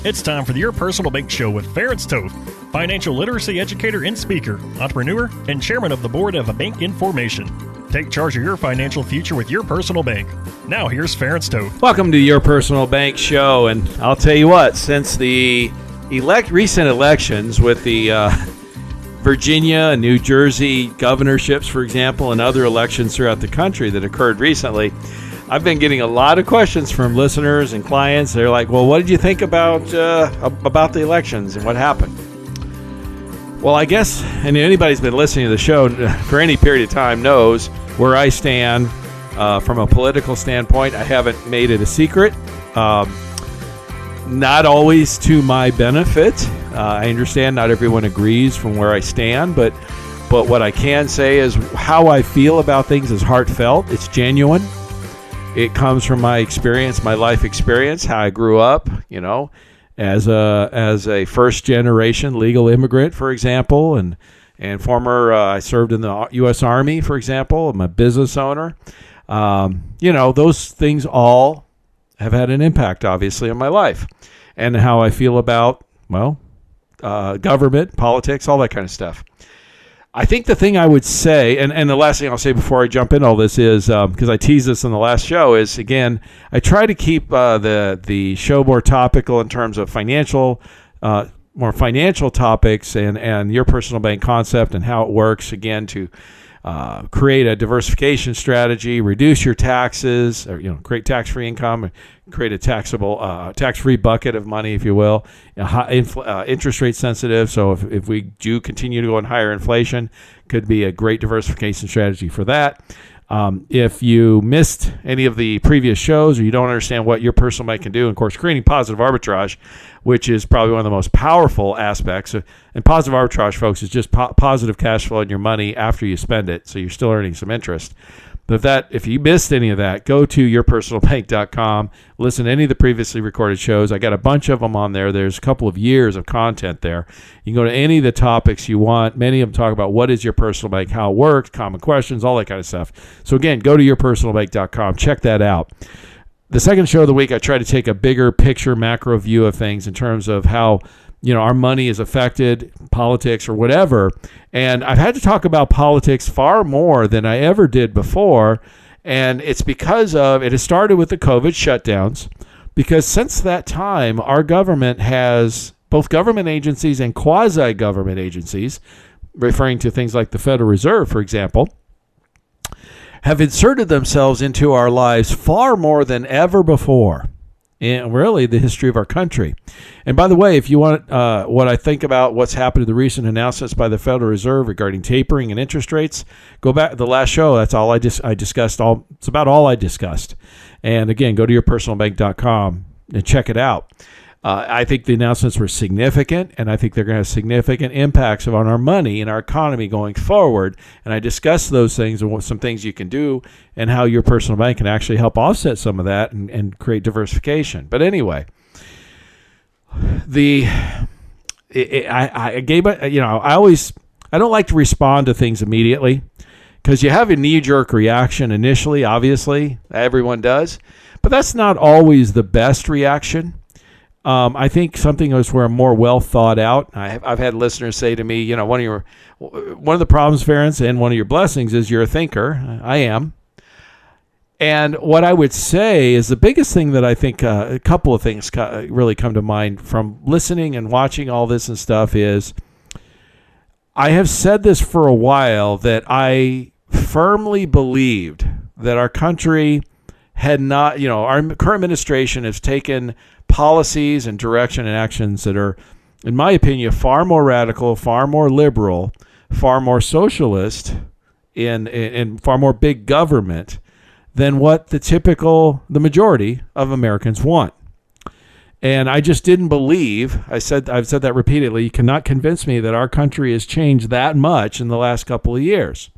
It's time for the Your Personal Bank Show with Ference Toth, financial literacy educator and speaker, entrepreneur, and chairman of the board of Bank Information. Take charge of your financial future with Your Personal Bank. Now here's Ference Toth. Welcome to Your Personal Bank Show, and I'll tell you what, since the recent elections with the Virginia and New Jersey governorships, for example, and other elections throughout the country that occurred recently, I've been getting a lot of questions from listeners and clients. They're like, well, what did you think about the elections and what happened? Well, I guess, and anybody's been listening to the show for any period of time knows where I stand from a political standpoint. I haven't made it a secret. Not always to my benefit. I understand not everyone agrees from where I stand, but what I can say is how I feel about things is heartfelt. It's genuine. It comes from my experience, my life experience, how I grew up, as a first generation legal immigrant, for example, and former, I served in the U.S. Army, for example. I'm a business owner. Those things all have had an impact, obviously, on my life and how I feel about, government, politics, all that kind of stuff. I think the thing I would say, and the last thing I'll say before I jump in all this is, because I teased this in the last show, is, again, I try to keep the show more topical in terms of more financial topics and your personal bank concept and how it works, again, to create a diversification strategy, reduce your taxes, or create tax-free income, create a tax-free bucket of money, if you will, interest rate sensitive. So if we do continue to go on higher inflation, could be a great diversification strategy for that. If you missed any of the previous shows or you don't understand what your personal bank can do, and of course, creating positive arbitrage, which is probably one of the most powerful aspects. And positive arbitrage, folks, is just positive cash flow in your money after you spend it, so you're still earning some interest. But if you missed any of that, go to yourpersonalbank.com, listen to any of the previously recorded shows. I got a bunch of them on there. There's a couple of years of content there. You can go to any of the topics you want. Many of them talk about what is your personal bank, how it works, common questions, all that kind of stuff. So again, go to yourpersonalbank.com. Check that out. The second show of the week, I try to take a bigger picture, macro view of things in terms of how our money is affected, politics or whatever. And I've had to talk about politics far more than I ever did before. And it's because it has started with the COVID shutdowns, because since that time, our government has both government agencies and quasi-government agencies, referring to things like the Federal Reserve, for example, have inserted themselves into our lives far more than ever before in really the history of our country. And by the way, if you want what I think about what's happened to the recent announcements by the Federal Reserve regarding tapering and interest rates, go back to the last show. That's all I discussed. It's about all I discussed. And again, go to yourpersonalbank.com and check it out. I think the announcements were significant, and I think they're going to have significant impacts on our money and our economy going forward. And I discussed those things and what some things you can do and how your personal bank can actually help offset some of that and create diversification. But anyway, I don't like to respond to things immediately because you have a knee-jerk reaction initially, obviously. Everyone does. But that's not always the best reaction. I think something is where more well thought out. I've had listeners say to me, one of the problems, Ference, and one of your blessings is you're a thinker. I am. And what I would say is the biggest thing that I think a couple of things really come to mind from listening and watching all this and stuff is I have said this for a while that I firmly believed that our country had not, our current administration has taken policies and direction and actions that are, in my opinion, far more radical, far more liberal, far more socialist, and far more big government than what the majority of Americans want. And I just didn't believe, I've said that repeatedly, you cannot convince me that our country has changed that much in the last couple of years.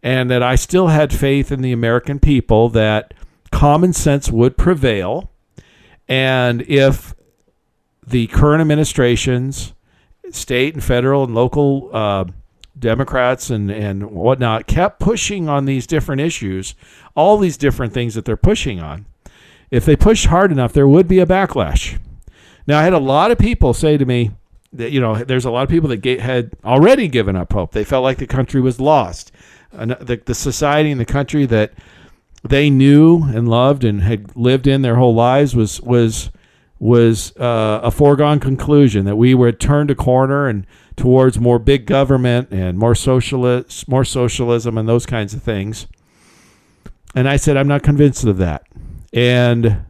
And that I still had faith in the American people that common sense would prevail. And if the current administrations, state and federal and local Democrats and whatnot, kept pushing on these different issues, all these different things that they're pushing on, if they pushed hard enough, there would be a backlash. Now, I had a lot of people say to me that, there's a lot of people that had already given up hope. They felt like the country was lost. The society and the country that they knew and loved and had lived in their whole lives was a foregone conclusion, that we would turn a corner and towards more big government and more socialism and those kinds of things. And I said, I'm not convinced of that. And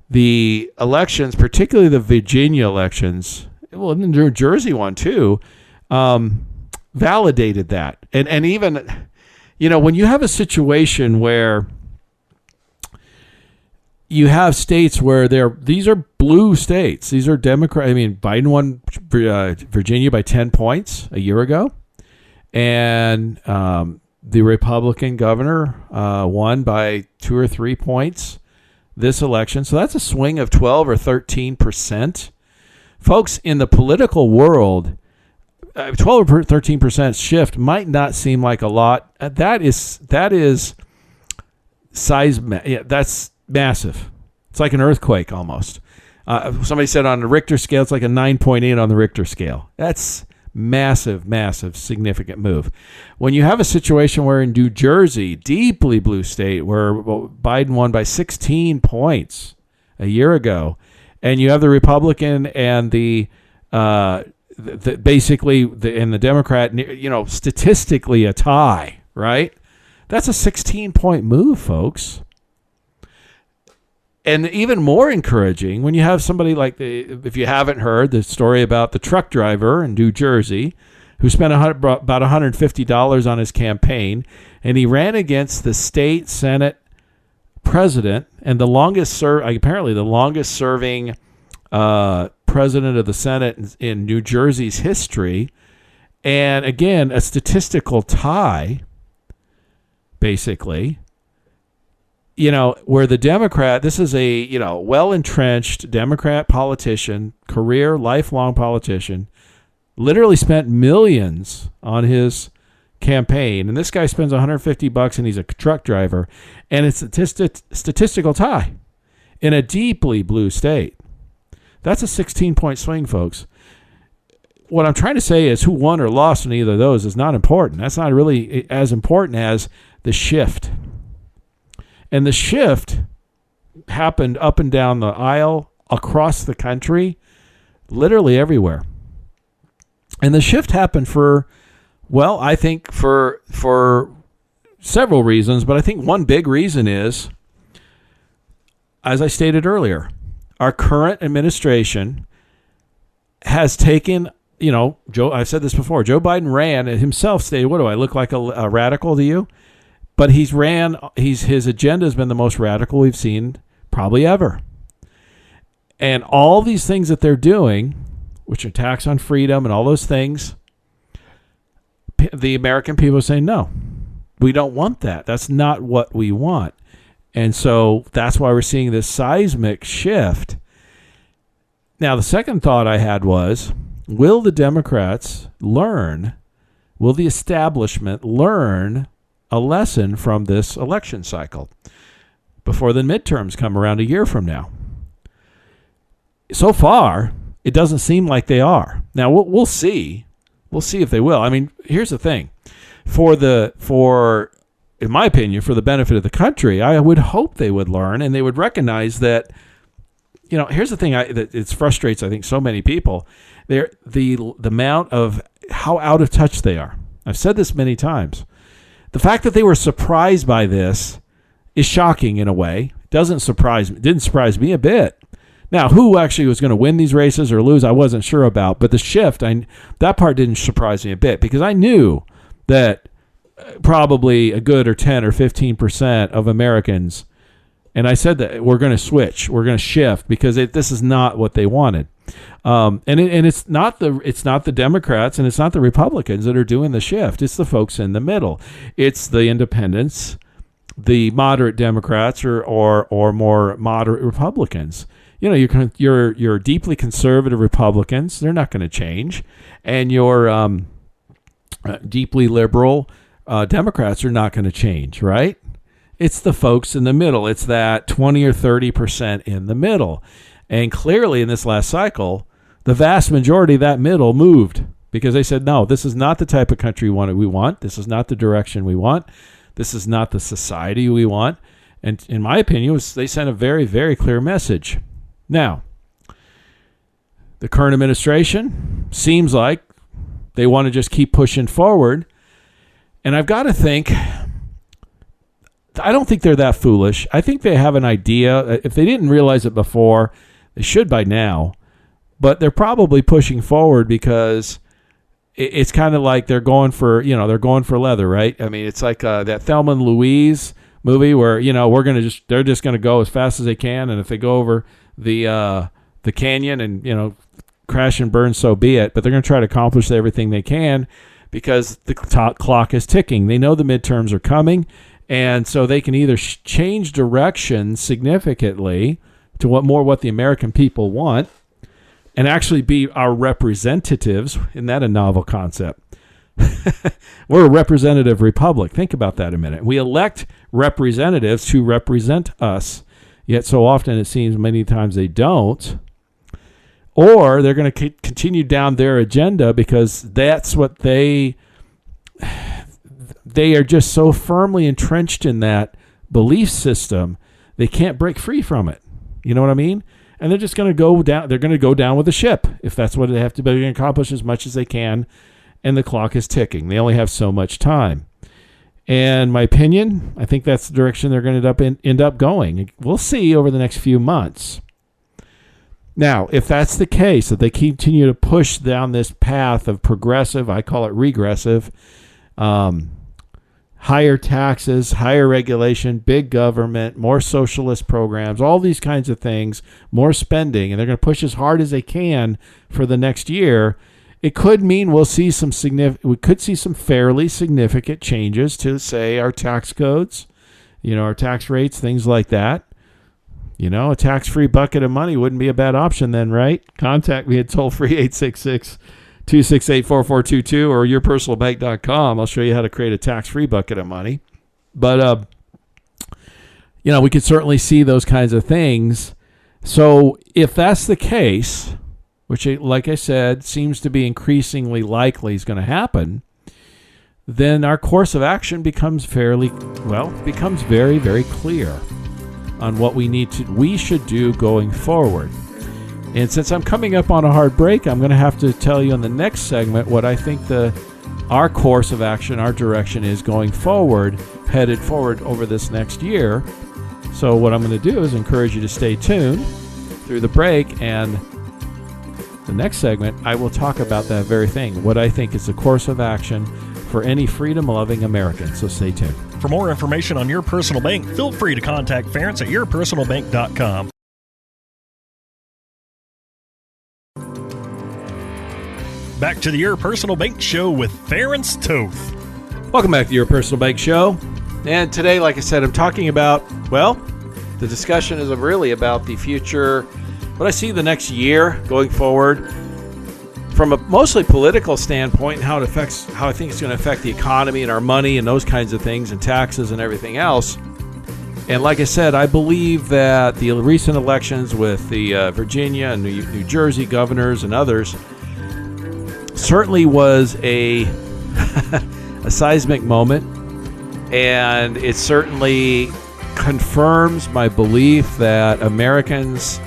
the elections, particularly the Virginia elections, well, the New Jersey one too, validated that. And even, when you have a situation where you have states where these are blue states. These are Democrat. I mean, Biden won Virginia by 10 points a year ago. And the Republican governor won by 2 or 3 points this election. So that's a swing of 12 or 13%. Folks, in the political world, 12 or 13% shift might not seem like a lot. That is size. That's massive. It's like an earthquake almost. Somebody said on the Richter scale, it's like a 9.8 on the Richter scale. That's massive, massive, significant move. When you have a situation where in New Jersey, deeply blue state, where Biden won by 16 points a year ago, and you have the Republican and the Democrat, statistically a tie, right? That's a 16-point move, folks. And even more encouraging when you have somebody like if you haven't heard the story about the truck driver in New Jersey who spent about $150 on his campaign, and he ran against the state Senate president and apparently the longest serving president of the Senate in New Jersey's history. And again, a statistical tie, basically. Where the Democrat, this is a, well-entrenched Democrat politician, lifelong politician, literally spent millions on his campaign. And this guy spends $150 and he's a truck driver. And it's a statistical tie in a deeply blue state. That's a 16-point swing, folks. What I'm trying to say is who won or lost in either of those is not important. That's not really as important as the shift. And the shift happened up and down the aisle, across the country, literally everywhere. And the shift happened I think for several reasons, but I think one big reason is, as I stated earlier, our current administration has taken, I've said this before, Joe Biden ran and himself stated, what do I look like, a radical to you? But his agenda has been the most radical we've seen probably ever. And all these things that they're doing, which are attacks on freedom and all those things, the American people are saying, no, we don't want that. That's not what we want. And so that's why we're seeing this seismic shift. Now, the second thought I had was, will the Democrats learn, will the establishment learn a lesson from this election cycle before the midterms come around a year from now? So far, it doesn't seem like they are. Now, we'll see. We'll see if they will. I mean, here's the thing. In my opinion, for the benefit of the country, I would hope they would learn and they would recognize that, here's the thing that it frustrates, I think, so many people. The amount of how out of touch they are. I've said this many times. The fact that they were surprised by this is shocking in a way. It didn't surprise me a bit. Now, who actually was going to win these races or lose, I wasn't sure about. But the shift, that part didn't surprise me a bit because I knew that probably a good or 10 or 15% of Americans, and I said that we're going to switch, we're going to shift because this is not what they wanted. And it's not the Democrats and it's not the Republicans that are doing the shift. It's the folks in the middle. It's the independents, the moderate Democrats, or more moderate Republicans. Your deeply conservative Republicans, they're not going to change, and your deeply liberal Democrats are not going to change, right? It's the folks in the middle. It's that 20 or 30% in the middle. And clearly in this last cycle, the vast majority of that middle moved because they said, no, this is not the type of country we want. This is not the direction we want. This is not the society we want. And in my opinion, they sent a very, very clear message. Now, the current administration seems like they want to just keep pushing forward. And I've got to think, I don't think they're that foolish. I think they have an idea. If they didn't realize it before, they should by now. But they're probably pushing forward because it's kind of like they're going for leather, right? I mean, it's like that Thelma and Louise movie where, they're just going to go as fast as they can. And if they go over the canyon and, crash and burn, so be it. But they're going to try to accomplish everything they can because the clock is ticking. They know the midterms are coming. And so they can either change direction significantly to what the American people want and actually be our representatives. Isn't that a novel concept? We're a representative republic. Think about that a minute. We elect representatives to represent us, yet so often it seems many times they don't. Or they're going to continue down their agenda because that's what they are just so firmly entrenched in that belief system, they can't break free from it. You know what I mean? And they're just going to go down. They're going to go down with the ship if that's what they have to be. They're going to accomplish as much as they can, and the clock is ticking. They only have so much time. And my opinion, I think that's the direction they're going to end up going. We'll see over the next few months. Now, if that's the case, that they continue to push down this path of progressive, I call it regressive, higher taxes, higher regulation, big government, more socialist programs, all these kinds of things, more spending, and they're going to push as hard as they can for the next year, it could mean we could see some fairly significant changes to, say, our tax codes, our tax rates, things like that. A tax-free bucket of money wouldn't be a bad option then, right? Contact me at toll-free 866-268-4422 or yourpersonalbank.com. I'll show you how to create a tax-free bucket of money. But, we could certainly see those kinds of things. So if that's the case, which, like I said, seems to be increasingly likely is going to happen, then our course of action becomes very, very clear on what we should do going forward. And since I'm coming up on a hard break, I'm going to have to tell you in the next segment what I think our course of action, our direction is going forward, headed forward over this next year. So what I'm going to do is encourage you to stay tuned through the break, and the next segment I will talk about that very thing, what I think is the course of action for any freedom-loving American. So stay tuned. For more information on Your Personal Bank, feel free to contact Ference at yourpersonalbank.com. Back to the Your Personal Bank Show with Ference Toth. Welcome back to Your Personal Bank Show. And today, like I said, I'm talking about, the discussion is really about the future, what I see the next year going forward from a mostly political standpoint, and how I think it's going to affect the economy and our money and those kinds of things and taxes and everything else. And like I said, I believe that the recent elections with the Virginia and New Jersey governors and others certainly was a seismic moment, and it certainly confirms my belief that Americans,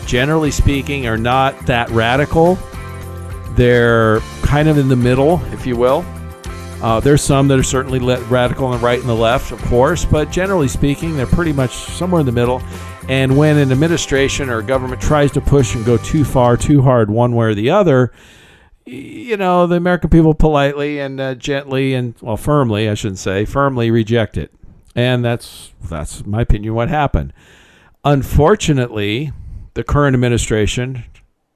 generally speaking, are not that radical. They're kind of in the middle, if you will. There's some that are certainly radical on the right and the left, of course, but generally speaking, they're pretty much somewhere in the middle. And when an administration or government tries to push and go too far, too hard, one way or the other, the American people politely and gently and, firmly, I shouldn't say, firmly reject it. And that's in my opinion, what happened. Unfortunately, the current administration,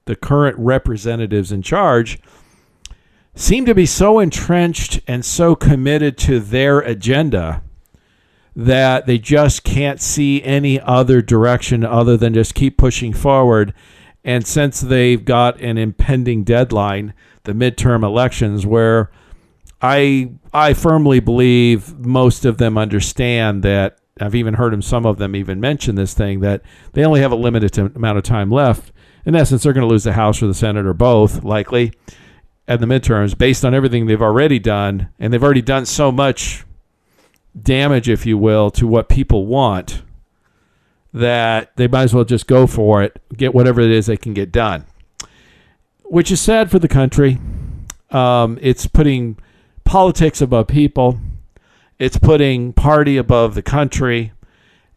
the current representatives in charge, seem to be so entrenched and so committed to their agenda that they just can't see any other direction other than just keep pushing forward. And since they've got an impending deadline, the midterm elections, where I firmly believe most of them understand that I've even heard some of them even mention this thing, that they only have a limited amount of time left. In essence, they're going to lose the House or the Senate or both, likely, at the midterms, based on everything they've already done. And they've already done so much damage, if you will, to what people want, that they might as well just go for it, get whatever it is they can get done, which is sad for the country. It's putting politics above people. It's putting party above the country.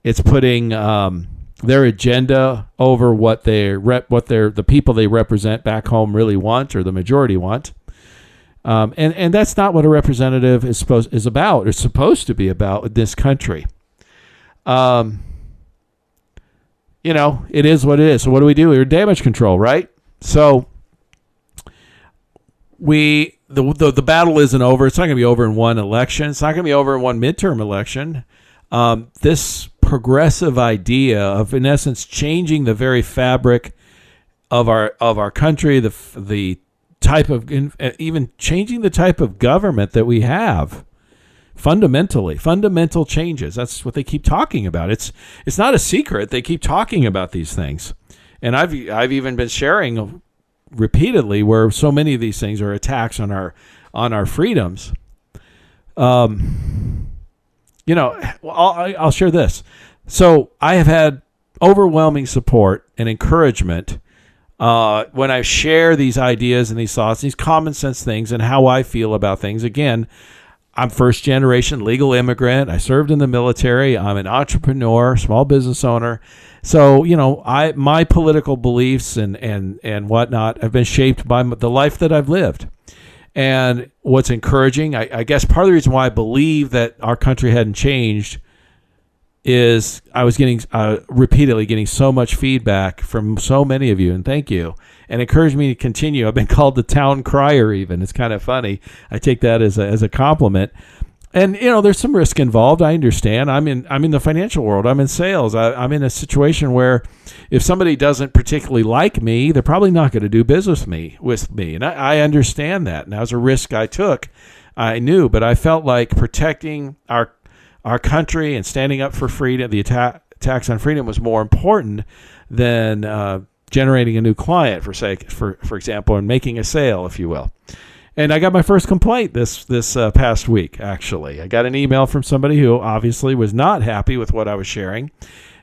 It's putting their agenda over what the people they represent back home really want, or the majority want. And that's not what a representative is about, or supposed to be about in this country. It is what it is. So what do? We're damage control, right? So the battle isn't over. It's not going to be over in one election. It's not going to be over in one midterm election. This progressive idea of, in essence, changing the very fabric of our country, the type of, even changing the type of government that we have, fundamental changes. That's what they keep talking about. It's not a secret. They keep talking about these things, and I've even been sharing repeatedly where so many of these things are attacks on our freedoms. I'll share this. So I have had overwhelming support and encouragement when I share these ideas and these thoughts, these common sense things, and how I feel about things. Again, I'm first generation legal immigrant. I served in the military. I'm an entrepreneur, small business owner. So, my political beliefs and whatnot have been shaped by the life that I've lived. And what's encouraging, I guess part of the reason why I believe that our country hadn't changed is I was repeatedly getting so much feedback from so many of you, and thank you, and encouraged me to continue. I've been called the town crier even. It's kind of funny. I take that as a compliment. And, there's some risk involved. I understand. I'm in the financial world. I'm in sales. I'm in a situation where if somebody doesn't particularly like me, they're probably not going to do business with me. And I understand that. And that was a risk I took. I knew, but I felt like protecting our country and standing up for freedom, the attacks on freedom, was more important than generating a new client, for example, and making a sale, if you will. And I got my first complaint this past week, actually. I got an email from somebody who obviously was not happy with what I was sharing.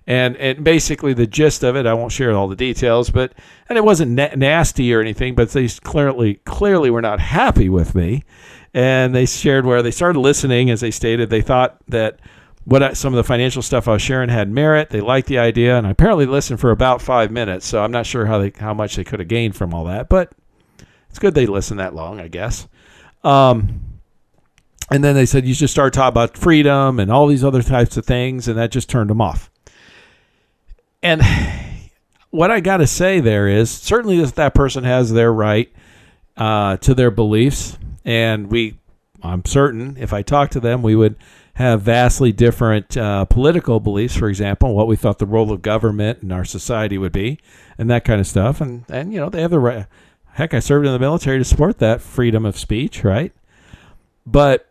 And basically the gist of it, I won't share all the details, and it wasn't nasty or anything, but they clearly were not happy with me. And they shared where they started listening, as they stated. They thought that some of the financial stuff I was sharing had merit. They liked the idea, and I apparently listened for about 5 minutes, so I'm not sure how much they could have gained from all that, but it's good they listened that long, I guess. And then they said, you just start talking about freedom and all these other types of things, and that just turned them off. And what I got to say there is, certainly that person has their right to their beliefs, and I'm certain if I talked to them, we would have vastly different political beliefs, for example, what we thought the role of government in our society would be, and that kind of stuff. And they have the right. Heck, I served in the military to support that freedom of speech, right? But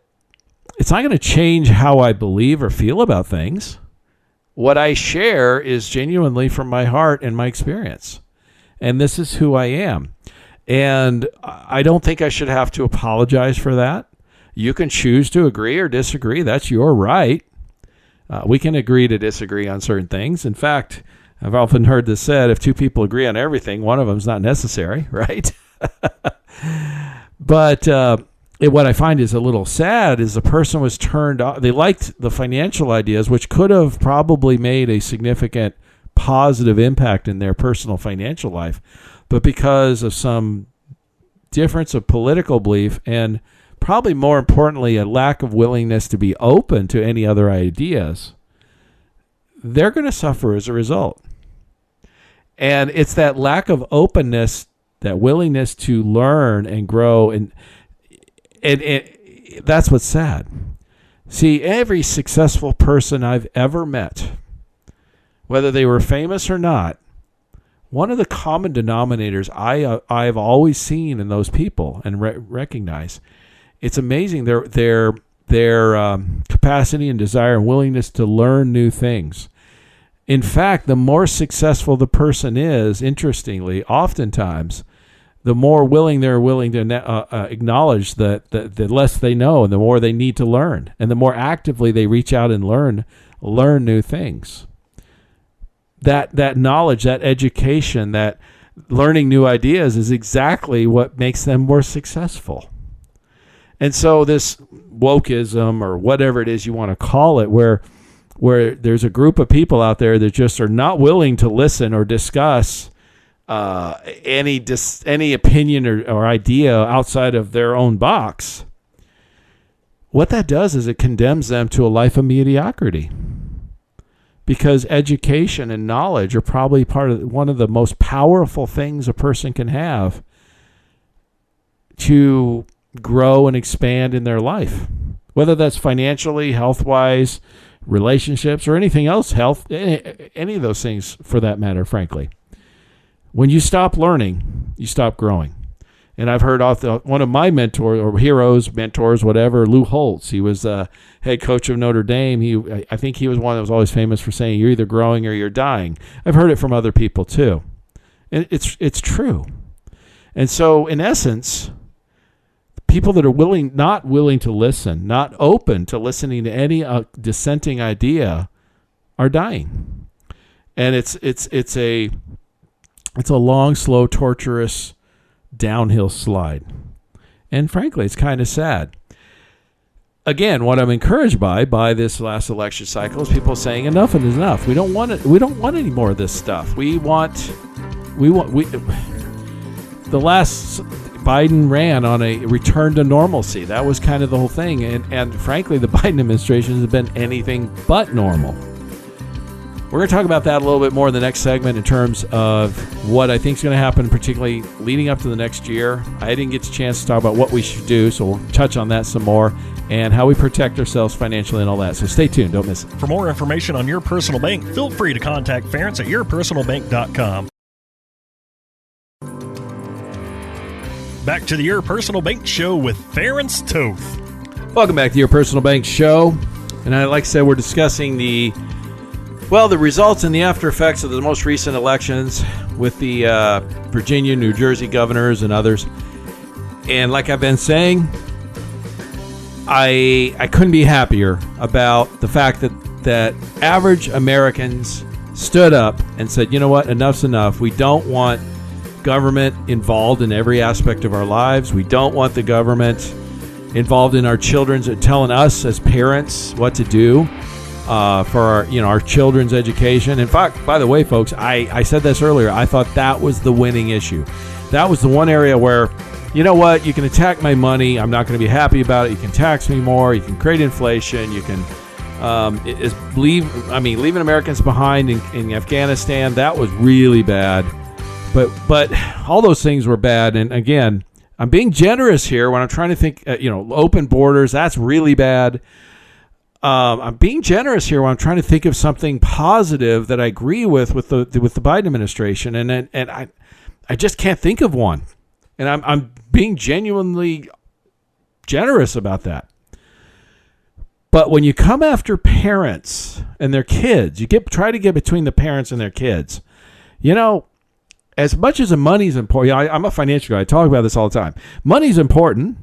it's not going to change how I believe or feel about things. What I share is genuinely from my heart and my experience. And this is who I am. And I don't think I should have to apologize for that. You can choose to agree or disagree. That's your right. We can agree to disagree on certain things. In fact, I've often heard this said, if two people agree on everything, one of them is not necessary, right? But what I find is a little sad is the person was turned off. They liked the financial ideas, which could have probably made a significant positive impact in their personal financial life. But because of some difference of political belief and probably more importantly, a lack of willingness to be open to any other ideas, they're going to suffer as a result. And it's that lack of openness, that willingness to learn and grow, and that's what's sad. See, every successful person I've ever met, whether they were famous or not, one of the common denominators I've always seen in those people and recognize, it's amazing. They're their capacity and desire and willingness to learn new things. In fact, the more successful the person is, interestingly, oftentimes, the more they're willing to acknowledge that the less they know and the more they need to learn, and the more actively they reach out and learn new things. That knowledge, that education, that learning new ideas is exactly what makes them more successful. And so this wokeism, or whatever it is you want to call it, where there's a group of people out there that just are not willing to listen or discuss any opinion or idea outside of their own box, what that does is it condemns them to a life of mediocrity. Because education and knowledge are probably one of the most powerful things a person can have to grow and expand in their life, whether that's financially, health-wise, relationships, or anything else, any of those things for that matter, frankly. When you stop learning, you stop growing. And I've heard one of my mentors, or mentors, whatever, Lou Holtz. He was the head coach of Notre Dame. I think he was one that was always famous for saying, you're either growing or you're dying. I've heard it from other people too. And it's true. And so in essence, people that are not willing to listen, not open to listening to any dissenting idea, are dying. And it's a long, slow, torturous downhill slide. And frankly, it's kind of sad. Again, what I'm encouraged by this last election cycle is people saying enough is enough. We don't want it. We don't want any more of this stuff. The last Biden ran on a return to normalcy. That was kind of the whole thing. And frankly, the Biden administration has been anything but normal. We're going to talk about that a little bit more in the next segment in terms of what I think is going to happen, particularly leading up to the next year. I didn't get a chance to talk about what we should do, so we'll touch on that some more, and how we protect ourselves financially and all that. So stay tuned. Don't miss it. For more information on Your Personal Bank, feel free to contact Ference at yourpersonalbank.com. Back to the Your Personal Bank Show with Ference Toth. Welcome back to Your Personal Bank Show. And like I said, we're discussing the results and the after effects of the most recent elections with the Virginia, New Jersey governors and others. And like I've been saying, I couldn't be happier about the fact that average Americans stood up and said, you know what, enough's enough. We don't want government involved in every aspect of our lives. We don't want the government involved in our children's, telling us as parents what to do. For our children's education. In fact, by the way, folks, I said this earlier. I thought that was the winning issue. That was the one area where, you know what, you can attack my money. I'm not going to be happy about it. You can tax me more. You can create inflation. You can leaving Americans behind in Afghanistan. That was really bad. But all those things were bad. And again, I'm being generous here when I'm trying to think. Open borders. That's really bad. I'm being generous here when I'm trying to think of something positive that I agree with the Biden administration, and I just can't think of one, and I'm being genuinely generous about that. But when you come after parents and their kids, try to get between the parents and their kids. As much as the money's important, I'm a financial guy. I talk about this all the time. Money's important,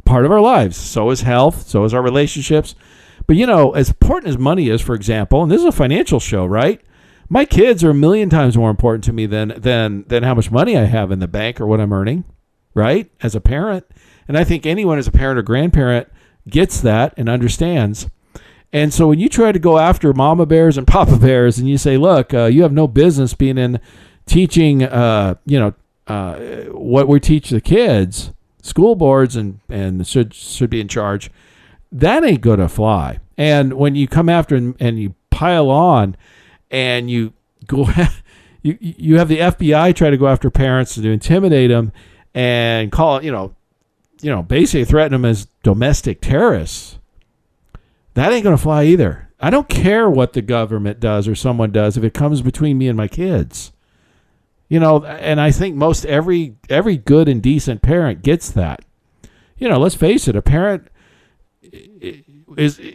part of our lives. So is health. So is our relationships. But, as important as money is, for example, and this is a financial show, right? My kids are a million times more important to me than how much money I have in the bank or what I'm earning, right? As a parent. And I think anyone as a parent or grandparent gets that and understands. And so when you try to go after mama bears and papa bears and you say, look, you have no business being in teaching, what we teach the kids, school boards and should be in charge, that ain't going to fly. And when you come after and you pile on and you go, you have the FBI try to go after parents to intimidate them and call, basically threaten them as domestic terrorists. That ain't going to fly either. I don't care what the government does or someone does if it comes between me and my kids. And I think every good and decent parent gets that. Let's face it, a parent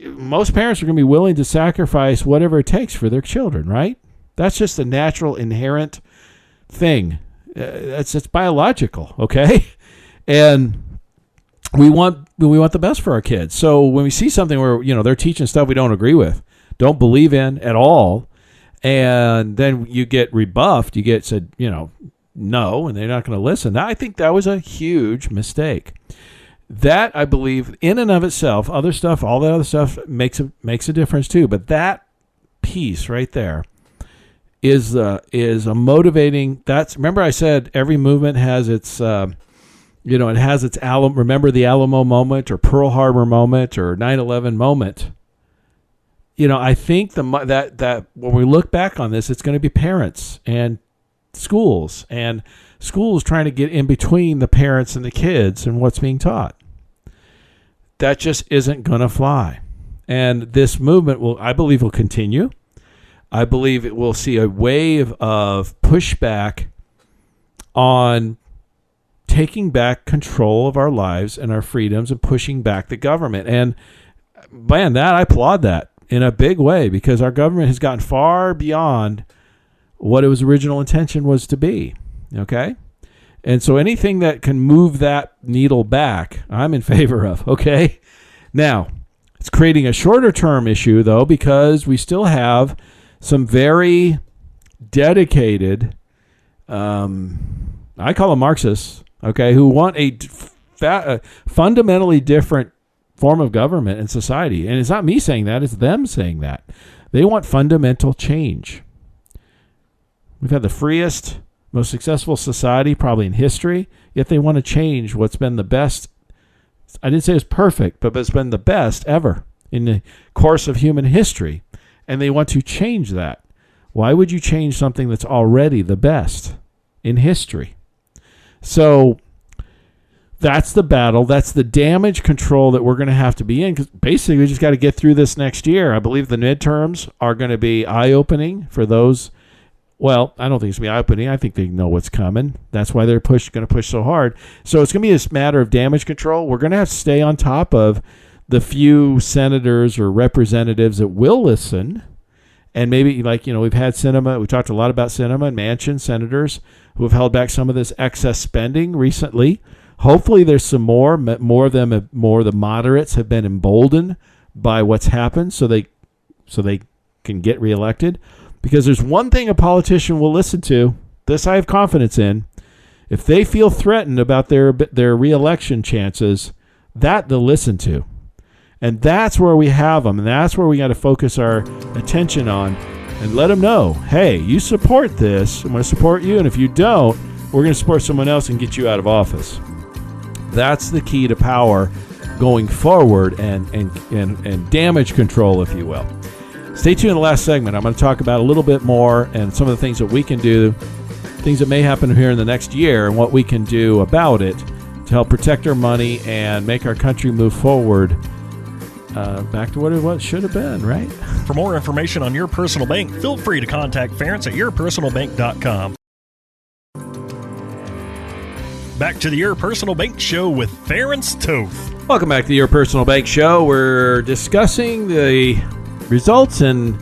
most parents are going to be willing to sacrifice whatever it takes for their children, right? That's just a natural, inherent thing. It's biological, okay? And we want the best for our kids. So when we see something where they're teaching stuff we don't agree with, don't believe in at all, and then you get rebuffed, you get said, no, and they're not going to listen. I think that was a huge mistake. That, I believe, in and of itself, other stuff, all that other stuff makes a difference too. But that piece right there is a motivating. Remember I said every movement has its, it has its remember the Alamo moment or Pearl Harbor moment or 9/11 moment. I think that when we look back on this, it's going to be parents and schools trying to get in between the parents and the kids and what's being taught. That just isn't going to fly. And this movement I believe will continue. I believe it will see a wave of pushback on taking back control of our lives and our freedoms and pushing back the government. And man, I applaud that in a big way, because our government has gotten far beyond what its original intention was to be. Okay? And so anything that can move that needle back, I'm in favor of. Okay? Now, it's creating a shorter term issue, though, because we still have some very dedicated, I call them Marxists, okay, who want a fundamentally different form of government and society. And it's not me saying that, it's them saying that. They want fundamental change. We've had the freest, most successful society probably in history, yet they want to change what's been the best. I didn't say it's perfect, but it's been the best ever in the course of human history. And they want to change that. Why would you change something that's already the best in history? So that's the battle. That's the damage control that we're going to have to be in, because basically we just got to get through this next year. I believe the midterms are going to be eye-opening for those. Well, I don't think it's going to be eye-opening. I think they know what's coming. That's why they're going to push so hard. So it's going to be this matter of damage control. We're going to have to stay on top of the few senators or representatives that will listen. And maybe, we've had Sinema. We talked a lot about Sinema and Manchin senators who have held back some of this excess spending recently. Hopefully there's some more of them, more of the moderates have been emboldened by what's happened so they can get reelected. Because there's one thing a politician will listen to, this I have confidence in, if they feel threatened about their reelection chances, that they'll listen to. And that's where we have them, and that's where we got to focus our attention on and let them know, hey, you support this, I'm going to support you, and if you don't, we're going to support someone else and get you out of office. That's the key to power going forward and damage control, if you will. Stay tuned in the last segment. I'm going to talk about a little bit more and some of the things that we can do, things that may happen here in the next year, and what we can do about it to help protect our money and make our country move forward back to what it should have been, right? For more information on Your Personal Bank, feel free to contact Ference at yourpersonalbank.com. Back to the Your Personal Bank Show with Ference Toth. Welcome back to the Your Personal Bank Show. We're discussing the results and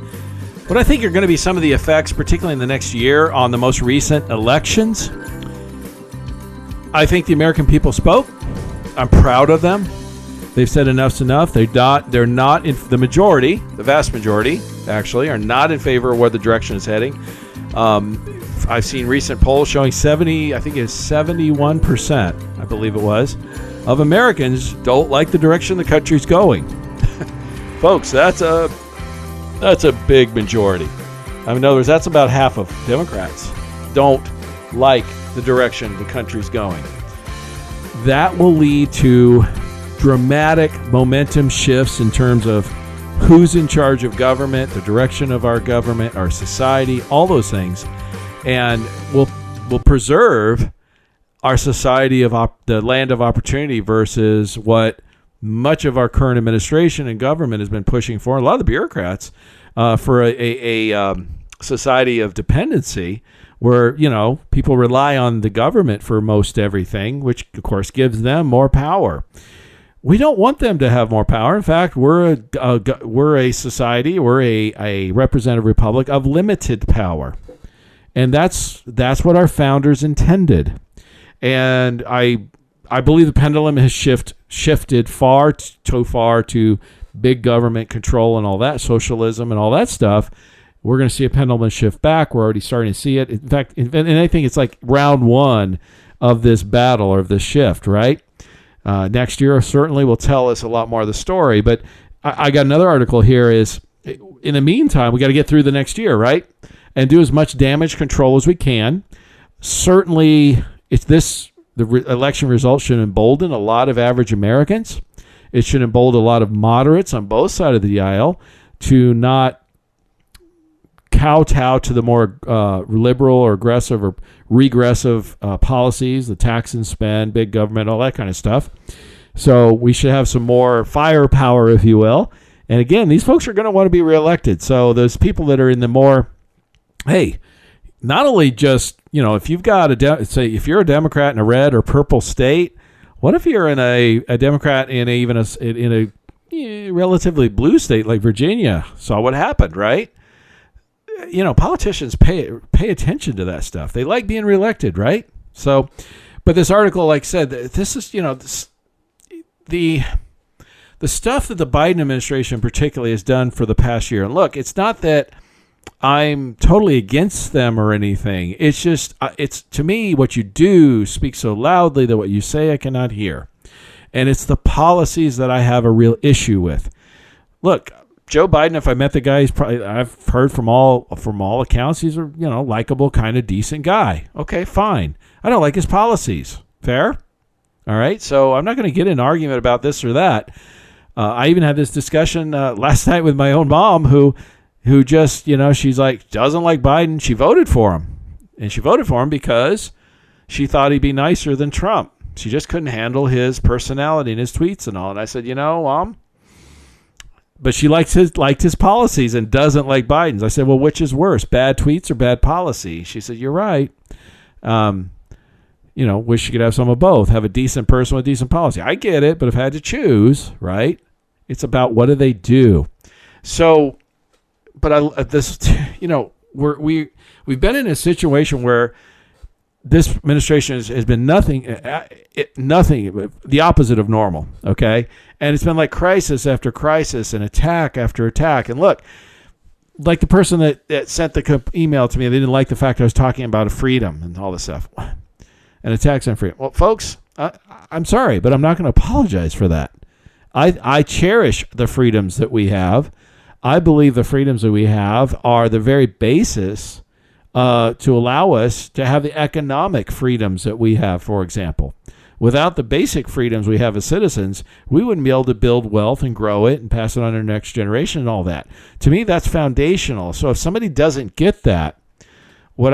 what I think are going to be some of the effects, particularly in the next year, on the most recent elections. I think the American people spoke. I'm proud of them. They've said enough's enough. They're not in the majority, the vast majority, actually, are not in favor of where the direction is heading. I've seen recent polls showing 71%, I believe it was, of Americans don't like the direction the country's going. Folks, that's a big majority. In other words, that's about half of Democrats don't like the direction the country's going. That will lead to dramatic momentum shifts in terms of who's in charge of government, the direction of our government, our society, all those things, and will preserve our society of the land of opportunity versus what much of our current administration and government has been pushing for. A lot of the bureaucrats for a society of dependency where, people rely on the government for most everything, which, of course, gives them more power. We don't want them to have more power. In fact, we're a society, we're a representative republic of limited power. And that's what our founders intended. And I believe the pendulum has shifted far too far to big government control and all that, socialism and all that stuff. We're going to see a pendulum shift back. We're already starting to see it. In fact, and I think it's like round one of this battle or of this shift, right? Next year certainly will tell us a lot more of the story. But I got another article here is, in the meantime, we got to get through the next year, right? And do as much damage control as we can. Certainly, election results should embolden a lot of average Americans. It should embolden a lot of moderates on both sides of the aisle to not kowtow to the more liberal or aggressive or regressive policies, the tax and spend, big government, all that kind of stuff. So we should have some more firepower, if you will. And again, these folks are going to want to be reelected. So those people that are in the more, hey, not only just, if you've got if you're a Democrat in a red or purple state, what if you're in a Democrat in a relatively blue state like Virginia? Saw what happened, right? Politicians pay attention to that stuff. They like being reelected, right? So, but this article, like I said, this is, the stuff that the Biden administration particularly has done for the past year. And look, it's not that I'm totally against them or anything. It's just, it's to me, what you do speaks so loudly that what you say I cannot hear. And it's the policies that I have a real issue with. Look, Joe Biden, if I met the guy, I've heard from all accounts, he's a likable, kind of decent guy. Okay, fine. I don't like his policies. Fair? All right. So I'm not going to get in an argument about this or that. I even had this discussion last night with my own mom, who just she's like, doesn't like Biden. She voted for him, and she voted for him because she thought he'd be nicer than Trump. She just couldn't handle his personality and his tweets and all. And I said, Mom. But she liked his policies and doesn't like Biden's. I said, well, which is worse, bad tweets or bad policy? She said, you're right. Wish you could have some of both. Have a decent person with decent policy. I get it, but if I had to choose, right, it's about what do they do. So, but we've been in a situation where this administration has been nothing, the opposite of normal, okay? And it's been like crisis after crisis and attack after attack. And look, like the person that sent the email to me, they didn't like the fact I was talking about freedom and all this stuff. And attacks on freedom. Well, folks, I'm sorry, but I'm not going to apologize for that. I cherish the freedoms that we have. I believe the freedoms that we have are the very basis to allow us to have the economic freedoms that we have, for example. Without the basic freedoms we have as citizens, we wouldn't be able to build wealth and grow it and pass it on to the next generation and all that. To me, that's foundational. So if somebody doesn't get that, what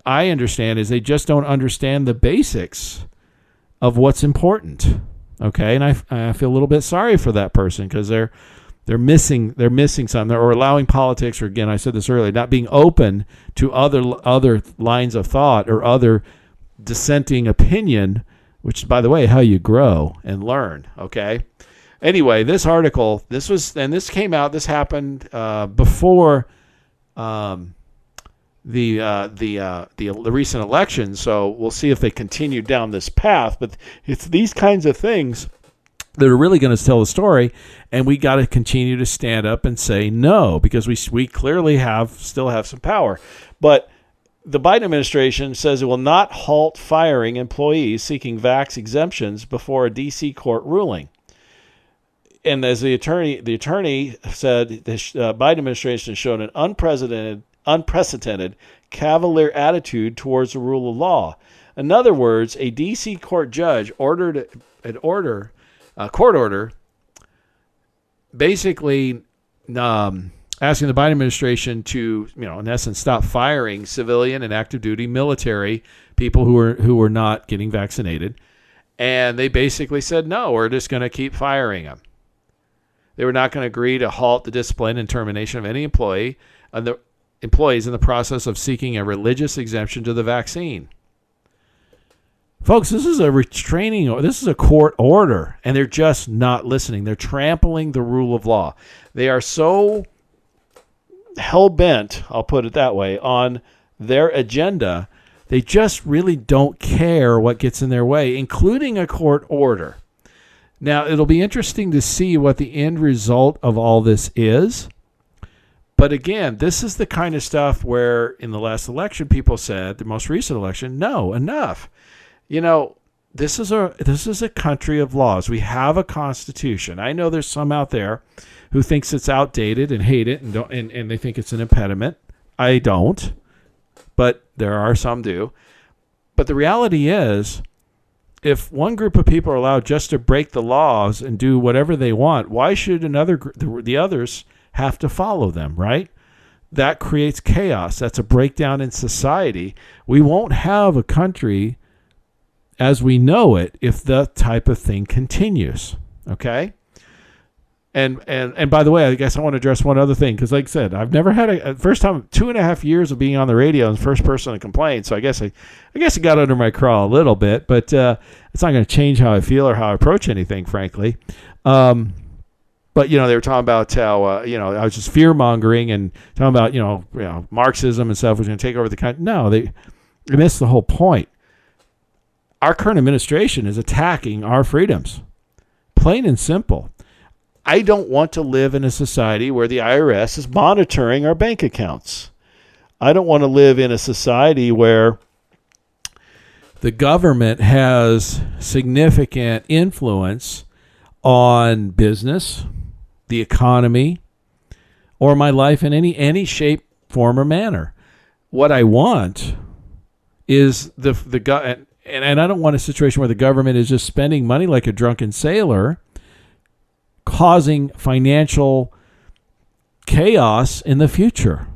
I understand is they just don't understand the basics of what's important. Okay, and I feel a little bit sorry for that person because they're missing something, or allowing politics, or again, I said this earlier, not being open to other lines of thought or other dissenting opinion, which is, by the way, how you grow and learn. Okay. Anyway, this article, this happened before the recent election. So we'll see if they continue down this path. But it's these kinds of things that are really going to tell the story, and we got to continue to stand up and say no, because we clearly still have some power. But the Biden administration says it will not halt firing employees seeking vax exemptions before a D.C. court ruling. And as the attorney said, the Biden administration showed an unprecedented cavalier attitude towards the rule of law. In other words, a D.C. court judge court order basically asking the Biden administration to, in essence, stop firing civilian and active duty military people who were not getting vaccinated. And they basically said, no, we're just going to keep firing them. They were not going to agree to halt the discipline and termination of any employees in the process of seeking a religious exemption to the vaccine. Folks, this is a restraining order. This is a court order, and they're just not listening. They're trampling the rule of law. They are so hell-bent, I'll put it that way, on their agenda. They just really don't care what gets in their way, including a court order. Now, it'll be interesting to see what the end result of all this is. But again, this is the kind of stuff where in the last election, people said, the most recent election, no, enough. You know, this is a country of laws. We have a constitution. I know there's some out there who thinks it's outdated and hate it and they think it's an impediment. I don't, but there are some do. But the reality is, if one group of people are allowed just to break the laws and do whatever they want, why should the others have to follow them, right? That creates chaos. That's a breakdown in society. We won't have a country as we know it if that type of thing continues, okay? And by the way, I guess I want to address one other thing, because like I said, I've never had a first time, 2.5 years of being on the radio and the first person to complain, so I guess it got under my craw a little bit, but it's not going to change how I feel or how I approach anything, frankly. But, you know, they were talking about how, I was just fear-mongering and talking about, Marxism and stuff was going to take over the country. No, they missed the whole point. Our current administration is attacking our freedoms, plain and simple. I don't want to live in a society where the IRS is monitoring our bank accounts. I don't want to live in a society where the government has significant influence on business, the economy, or my life in any shape, form, or manner. What I want is and I don't want a situation where the government is just spending money like a drunken sailor, causing financial chaos in the future,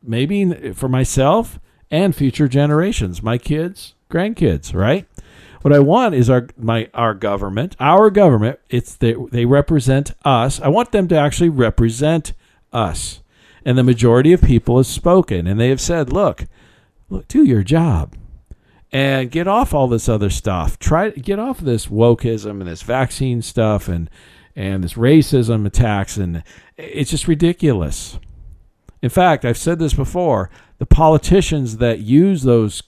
maybe for myself and future generations, my kids, grandkids, right? What I want is our government. They represent us. I want them to actually represent us. And the majority of people have spoken, and they have said, look, do your job. And get off all this other stuff. Get off this wokeism and this vaccine stuff and this racism attacks, and it's just ridiculous. In fact, I've said this before, the politicians that use those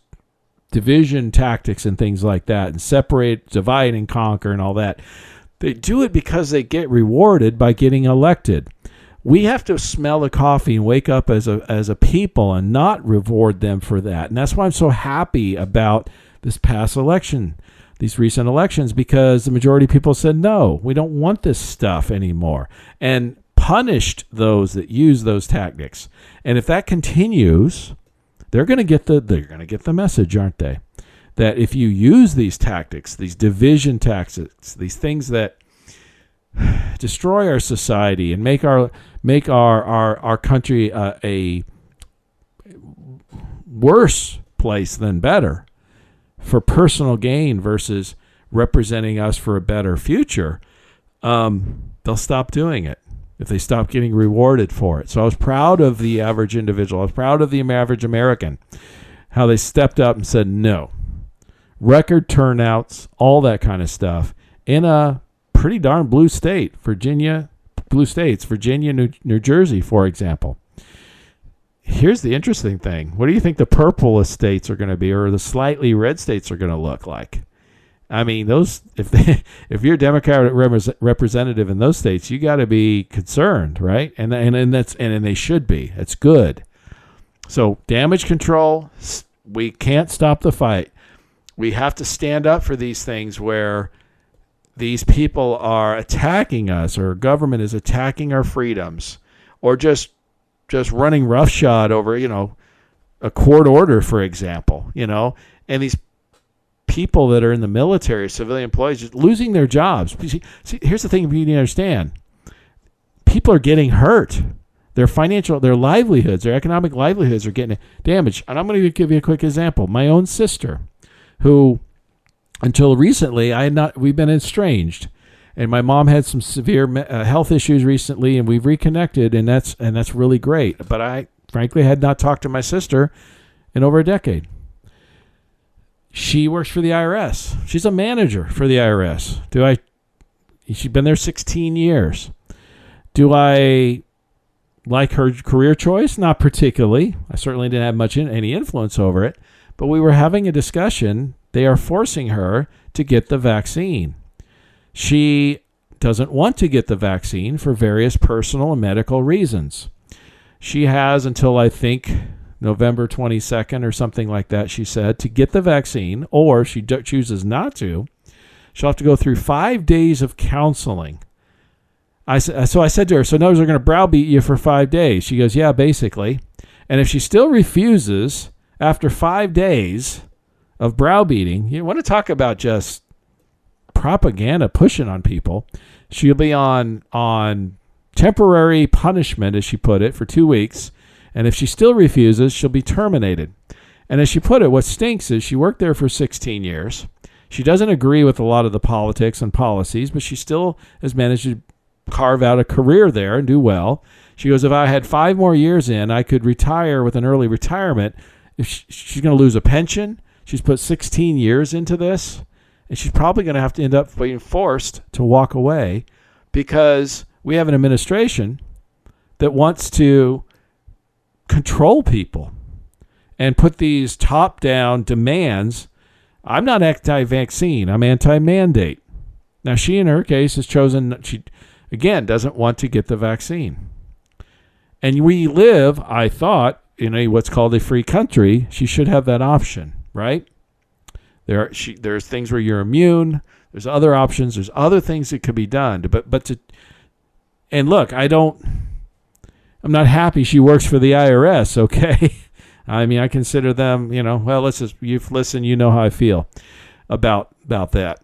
division tactics and things like that and separate, divide and conquer and all that, they do it because they get rewarded by getting elected. We have to smell the coffee and wake up as a people and not reward them for that. And that's why I'm so happy about this past election, these recent elections, because the majority of people said, no, we don't want this stuff anymore, and punished those that use those tactics. And if that continues, they're going to get the message, aren't they? That if you use these tactics, these division tactics, these things that destroy our society and make our country a worse place than better for personal gain versus representing us for a better future, they'll stop doing it if they stop getting rewarded for it. So I was proud of the average individual. I was proud of the average American, how they stepped up and said no. Record turnouts, all that kind of stuff in a pretty darn blue state, blue states, Virginia, New Jersey, for example. Here's the interesting thing. What do you think the purple states are going to be, or the slightly red states are going to look like? I mean, those if you're a Democratic representative in those states, you got to be concerned, right? And they should be. That's good. So damage control, we can't stop the fight. We have to stand up for these things where these people are attacking us, or government is attacking our freedoms, or just running roughshod over, a court order, for example, and these people that are in the military, civilian employees, just losing their jobs. See, here's the thing you need to understand. People are getting hurt. Their livelihoods, their economic livelihoods are getting damaged. And I'm going to give you a quick example. My own sister, who until recently we've been estranged, and my mom had some severe health issues recently, and we've reconnected, and that's really great. But I frankly had not talked to my sister in over a decade. She works for the IRS. She's a manager for the IRS. She's been there 16 years. Do I like her career choice? Not particularly. I certainly didn't have any influence over it. But we were having a discussion. They are forcing her to get the vaccine. She doesn't want to get the vaccine for various personal and medical reasons. She has until, I think, November 22nd or something like that, she said, to get the vaccine, or if she chooses not to, she'll have to go through 5 days of counseling. So I said to her, so no, they're going to browbeat you for 5 days. She goes, yeah, basically. And if she still refuses after 5 days of browbeating, you want to talk about just propaganda pushing on people, she'll be on temporary punishment, as she put it, for 2 weeks. And if she still refuses, she'll be terminated. And as she put it, what stinks is she worked there for 16 years. She doesn't agree with a lot of the politics and policies, but she still has managed to carve out a career there and do well. She goes, if I had 5 more years in, I could retire with an early retirement. If she's going to lose a pension, she's put 16 years into this, and she's probably going to have to end up being forced to walk away because we have an administration that wants to control people and put these top-down demands. I'm not anti-vaccine. I'm anti-mandate. Now, she, in her case, has chosen, she, again, doesn't want to get the vaccine. And we live, I thought, in what's called a free country. She should have that option, right? There's things where you're immune. There's other options. There's other things that could be done. And look, I'm not happy she works for the IRS, okay? I mean, I consider them, well, you've listened, you know how I feel about that.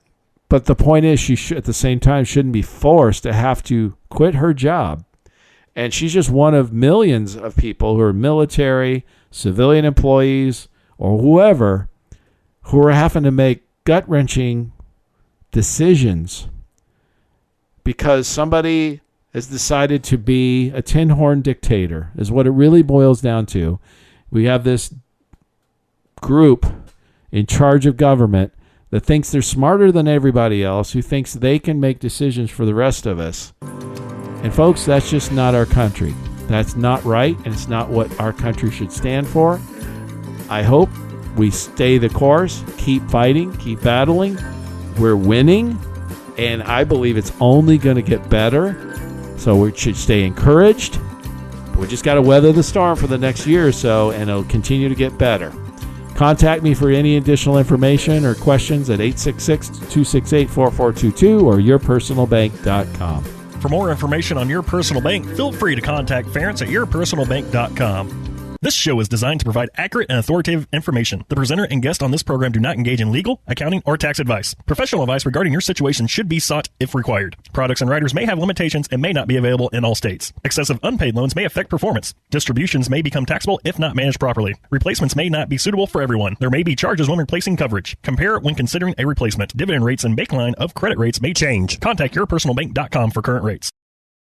But the point is, she should, at the same time, shouldn't be forced to have to quit her job. And she's just one of millions of people who are military, civilian employees, or whoever, who are having to make gut-wrenching decisions because somebody has decided to be a tin-horn dictator, is what it really boils down to. We have this group in charge of government that thinks they're smarter than everybody else, who thinks they can make decisions for the rest of us. And folks, that's just not our country. That's not right, and it's not what our country should stand for. I hope we stay the course, keep fighting, keep battling. We're winning, and I believe it's only going to get better. So we should stay encouraged. We just got to weather the storm for the next year or so, and it'll continue to get better. Contact me for any additional information or questions at 866-268-4422 or yourpersonalbank.com. For more information on Your Personal Bank, feel free to contact Ference at yourpersonalbank.com. This show is designed to provide accurate and authoritative information. The presenter and guest on this program do not engage in legal, accounting, or tax advice. Professional advice regarding your situation should be sought if required. Products and riders may have limitations and may not be available in all states. Excessive unpaid loans may affect performance. Distributions may become taxable if not managed properly. Replacements may not be suitable for everyone. There may be charges when replacing coverage. Compare when considering a replacement. Dividend rates and baseline of credit rates may change. Contact yourpersonalbank.com for current rates.